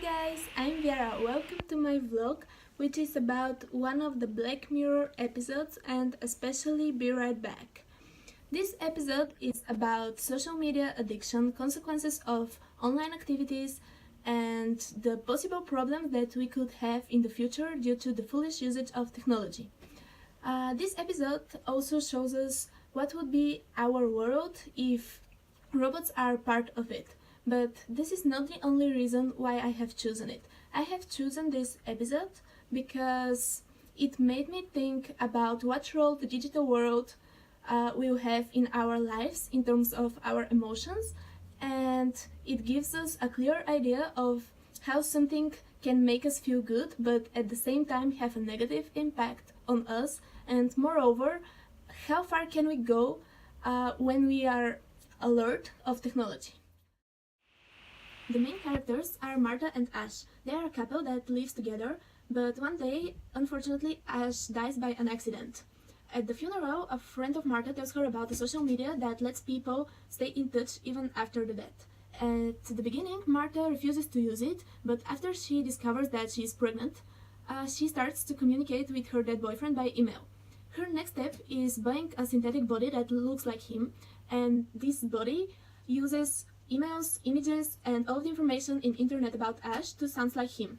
guys, I'm Viera. Welcome to my vlog, which is about one of the Black Mirror episodes and especially Be Right Back. This episode is about social media addiction, consequences of online activities, and the possible problems that we could have in the future due to the foolish usage of technology. This episode also shows us what would be our world if robots are part of it. But this is not the only reason why I have chosen it. I have chosen this episode because it made me think about what role the digital world will have in our lives in terms of our emotions, and it gives us a clear idea of how something can make us feel good but at the same time have a negative impact on us, and moreover, how far can we go when we are alert of technology. The main characters are Marta and Ash. They are a couple that lives together, but one day, unfortunately, Ash dies by an accident. At the funeral, a friend of Marta tells her about a social media that lets people stay in touch even after the death. At the beginning, Marta refuses to use it, but after she discovers that she is pregnant, she starts to communicate with her dead boyfriend by email. Her next step is buying a synthetic body that looks like him, and this body uses emails, images, and all the information in internet about Ash to sound like him.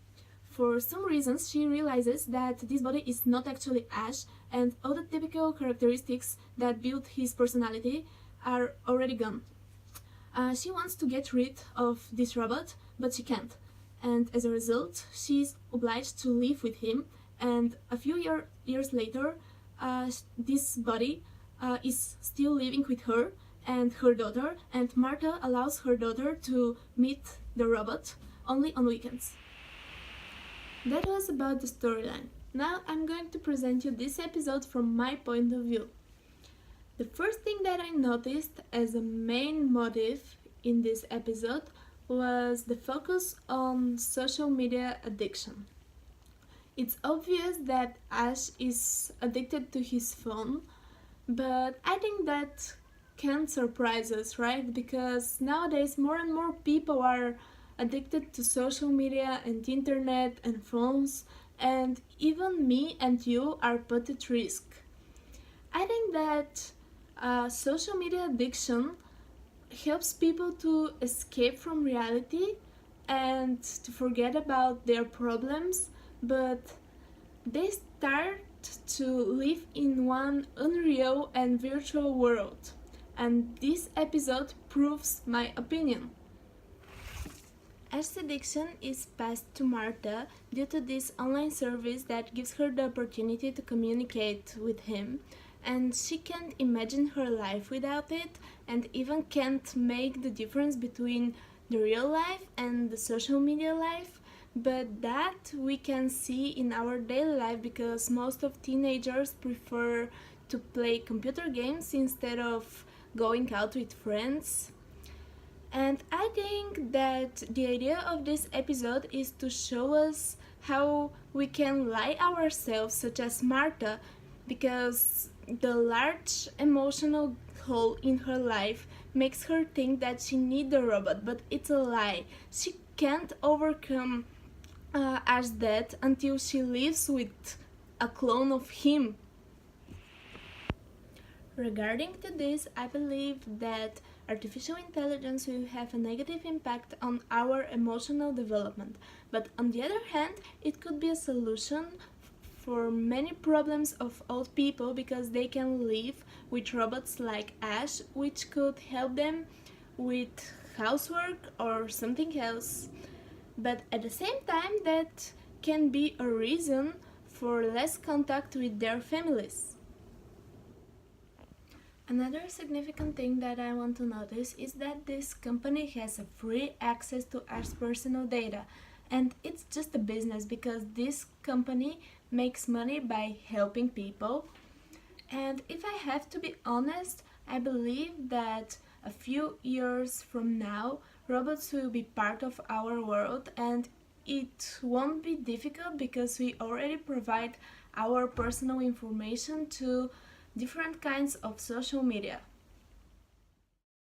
For some reasons, she realizes that this body is not actually Ash, and all the typical characteristics that build his personality are already gone. She wants to get rid of this robot, but she can't. And as a result, she's obliged to live with him, and a few years later, this body is still living with her and her daughter, and Marta allows her daughter to meet the robot only on weekends. That was about the storyline. Now I'm going to present you this episode from my point of view. The first thing that I noticed as a main motive in this episode was the focus on social media addiction. It's obvious that Ash is addicted to his phone, but I think that can surprise us, right? Because nowadays more and more people are addicted to social media and internet and phones, and even me and you are put at risk. I think that social media addiction helps people to escape from reality and to forget about their problems, but they start to live in one unreal and virtual world. And this episode proves my opinion. Ash's addiction is passed to Marta due to this online service that gives her the opportunity to communicate with him, and she can't imagine her life without it, and even can't make the difference between the real life and the social media life. But that we can see in our daily life because most of teenagers prefer to play computer games instead of going out with friends. And I think that the idea of this episode is to show us how we can lie ourselves, such as Marta, because the large emotional hole in her life makes her think that she needs the robot, but it's a lie. She can't overcome Ash's death until she lives with a clone of him. Regarding to this, I believe that artificial intelligence will have a negative impact on our emotional development, but on the other hand, it could be a solution for many problems of old people because they can live with robots like Ash, which could help them with housework or something else. But at the same time, that can be a reason for less contact with their families. Another significant thing that I want to notice is that this company has a free access to Ash's personal data, and it's just a business because this company makes money by helping people. And if I have to be honest, I believe that a few years from now, robots will be part of our world, and it won't be difficult because we already provide our personal information to different kinds of social media.